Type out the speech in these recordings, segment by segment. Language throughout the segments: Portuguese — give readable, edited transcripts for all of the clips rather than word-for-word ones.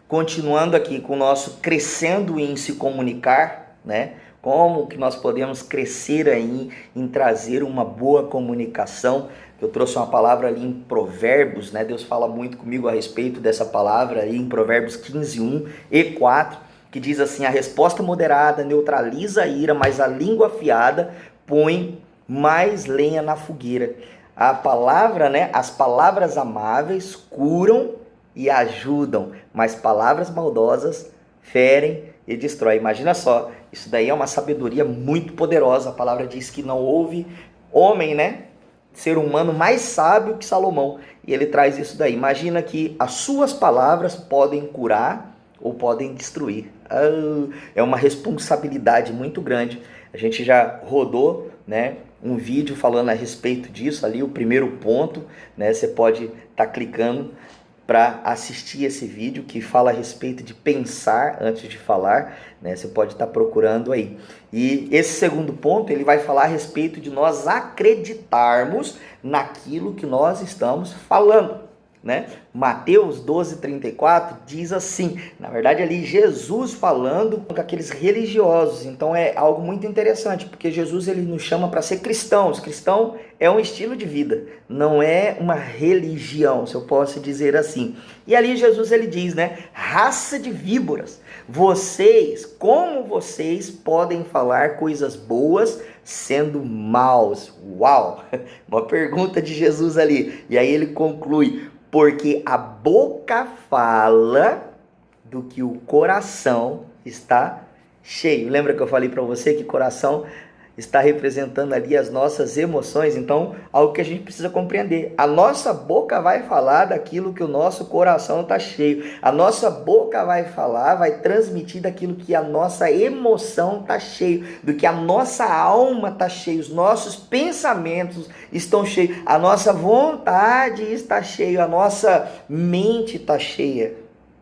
continuando aqui com o nosso crescendo em se comunicar, né? Como que nós podemos crescer aí em trazer uma boa comunicação. Eu trouxe uma palavra ali em Provérbios, né? Deus fala muito comigo a respeito dessa palavra aí em Provérbios 15:1 e 4, que diz assim: a resposta moderada neutraliza a ira, mas a língua afiada põe mais lenha na fogueira. A palavra, né? As palavras amáveis curam e ajudam, mas palavras maldosas ferem e destrói. Imagina só, isso daí é uma sabedoria muito poderosa. A palavra diz que não houve homem, né? Ser humano mais sábio que Salomão. E ele traz isso daí. Imagina que as suas palavras podem curar ou podem destruir. É uma responsabilidade muito grande. A gente já rodou, né, um vídeo falando a respeito disso ali, o primeiro ponto, né? Você pode estar clicando para assistir esse vídeo que fala a respeito de pensar antes de falar, né? Você pode estar procurando aí. E esse segundo ponto, ele vai falar a respeito de nós acreditarmos naquilo que nós estamos falando, né? Mateus 12:34 diz assim, na verdade ali Jesus falando com aqueles religiosos. Então é algo muito interessante, porque Jesus ele nos chama para ser cristãos. Cristão é um estilo de vida, não é uma religião, se eu posso dizer assim. E ali Jesus ele diz, né? Raça de víboras, como vocês podem falar coisas boas sendo maus? Uau! Uma pergunta de Jesus ali. E aí ele conclui: porque a boca fala do que o coração está cheio. Lembra que eu falei para você que coração está representando ali as nossas emoções? Então, algo que a gente precisa compreender. A nossa boca vai falar daquilo que o nosso coração está cheio. A nossa boca vai falar, vai transmitir daquilo que a nossa emoção está cheio, do que a nossa alma está cheia, os nossos pensamentos estão cheios, a nossa vontade está cheia, a nossa mente está cheia.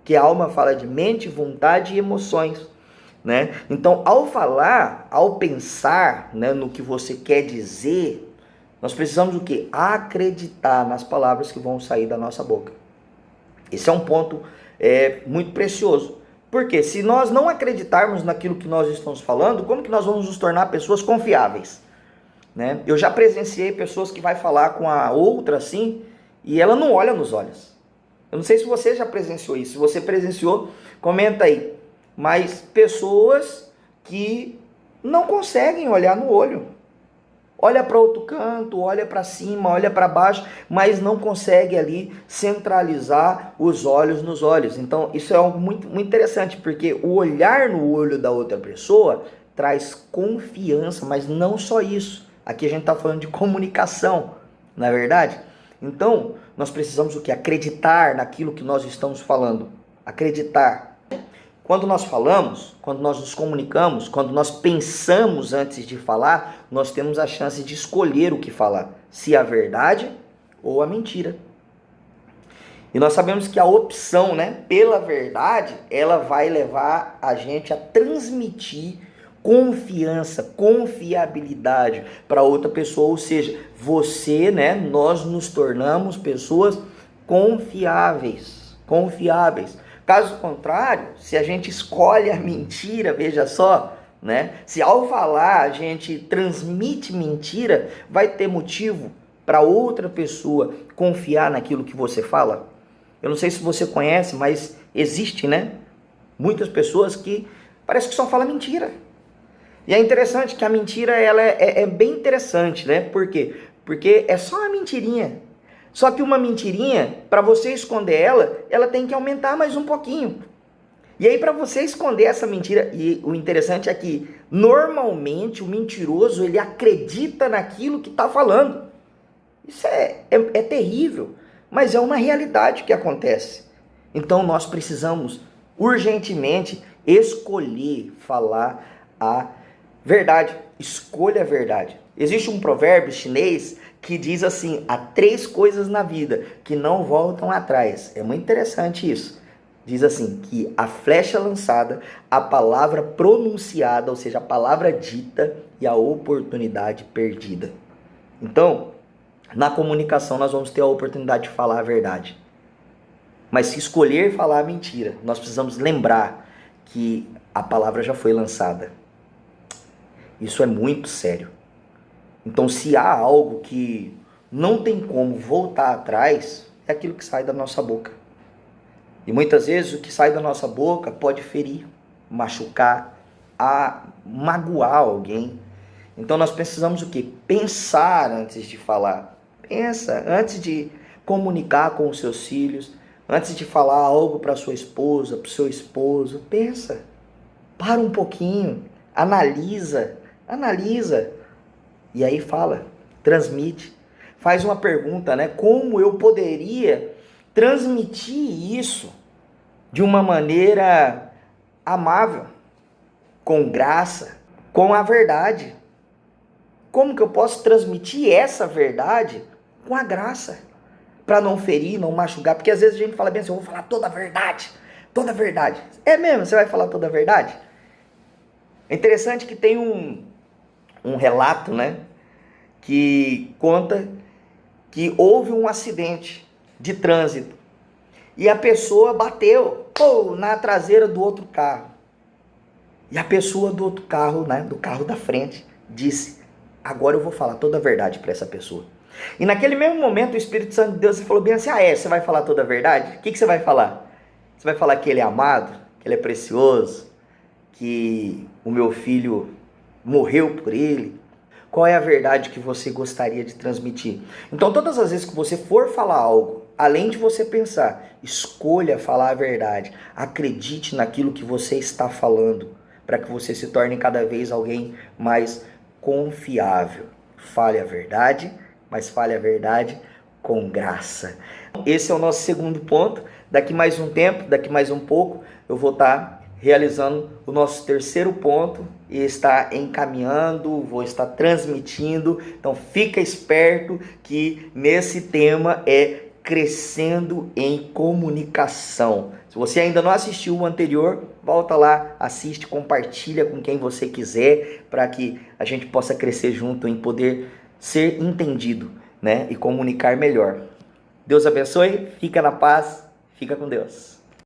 Que a alma fala de mente, vontade e emoções, né? Então, ao falar, ao pensar, né, no que você quer dizer, nós precisamos o quê? Acreditar nas palavras que vão sair da nossa boca. Esse é um ponto muito precioso. Porque se nós não acreditarmos naquilo que nós estamos falando, como que nós vamos nos tornar pessoas confiáveis, né? Eu já presenciei pessoas que vai falar com a outra assim e ela não olha nos olhos. Eu não sei se você já presenciou isso. Se você presenciou, comenta aí. Mas pessoas que não conseguem olhar no olho. Olha para outro canto, olha para cima, olha para baixo, mas não consegue ali centralizar os olhos nos olhos. Então, isso é algo muito, muito interessante, porque o olhar no olho da outra pessoa traz confiança, mas não só isso. Aqui a gente está falando de comunicação, não é verdade? Então, nós precisamos o quê? Acreditar naquilo que nós estamos falando. Acreditar. Quando nós falamos, quando nós nos comunicamos, quando nós pensamos antes de falar, nós temos a chance de escolher o que falar, se a verdade ou a mentira. E nós sabemos que a opção, né, pela verdade, ela vai levar a gente a transmitir confiança, confiabilidade para outra pessoa, ou seja, você, né, nós nos tornamos pessoas confiáveis, confiáveis. Caso contrário, se a gente escolhe a mentira, veja só, né, se ao falar a gente transmite mentira, vai ter motivo para outra pessoa confiar naquilo que você fala? Eu não sei se você conhece, mas existe, né, muitas pessoas que parece que só falam mentira. E é interessante que a mentira ela é bem interessante, né? Por quê? Porque é só uma mentirinha. Só que uma mentirinha, para você esconder ela, ela tem que aumentar mais um pouquinho. E aí para você esconder essa mentira, e o interessante é que normalmente o mentiroso ele acredita naquilo que está falando. Isso é terrível, mas é uma realidade que acontece. Então nós precisamos urgentemente escolher falar a verdade. Escolha a verdade. Existe um provérbio chinês que diz assim: há 3 coisas na vida que não voltam atrás. É muito interessante isso. Diz assim, que a flecha lançada, a palavra pronunciada, ou seja, a palavra dita, e a oportunidade perdida. Então, na comunicação nós vamos ter a oportunidade de falar a verdade. Mas se escolher falar a mentira, nós precisamos lembrar que a palavra já foi lançada. Isso é muito sério. Então, se há algo que não tem como voltar atrás, é aquilo que sai da nossa boca. E muitas vezes o que sai da nossa boca pode ferir, machucar, magoar alguém. Então nós precisamos o quê? Pensar antes de falar. Pensa antes de comunicar com os seus filhos, antes de falar algo para sua esposa, para o seu esposo. Pensa, para um pouquinho, analisa. E aí fala, transmite. Faz uma pergunta, né? Como eu poderia transmitir isso de uma maneira amável, com graça, com a verdade? Como que eu posso transmitir essa verdade com a graça? Para não ferir, não machucar. Porque às vezes a gente fala bem assim, eu vou falar toda a verdade. Toda a verdade. É mesmo? Você vai falar toda a verdade? É interessante que tem um relato, né? Que conta que houve um acidente de trânsito. E a pessoa bateu na traseira do outro carro. E a pessoa do outro carro, né? Do carro da frente, disse... Agora eu vou falar toda a verdade para essa pessoa. E naquele mesmo momento o Espírito Santo de Deus falou bem assim, você vai falar toda a verdade? O que você vai falar? Você vai falar que ele é amado, que ele é precioso, que o meu filho morreu por ele? Qual é a verdade que você gostaria de transmitir? Então todas as vezes que você for falar algo, além de você pensar, escolha falar a verdade. Acredite naquilo que você está falando, para que você se torne cada vez alguém mais confiável. Fale a verdade, mas fale a verdade com graça. Esse é o nosso segundo ponto. Daqui mais um tempo, daqui mais um pouco, eu vou estar realizando o nosso terceiro ponto e está encaminhando, vou estar transmitindo. Então fica esperto que nesse tema é crescendo em comunicação. Se você ainda não assistiu o anterior, volta lá, assiste, compartilha com quem você quiser, para que a gente possa crescer junto em poder ser entendido, né? E comunicar melhor. Deus abençoe, fica na paz, fica com Deus.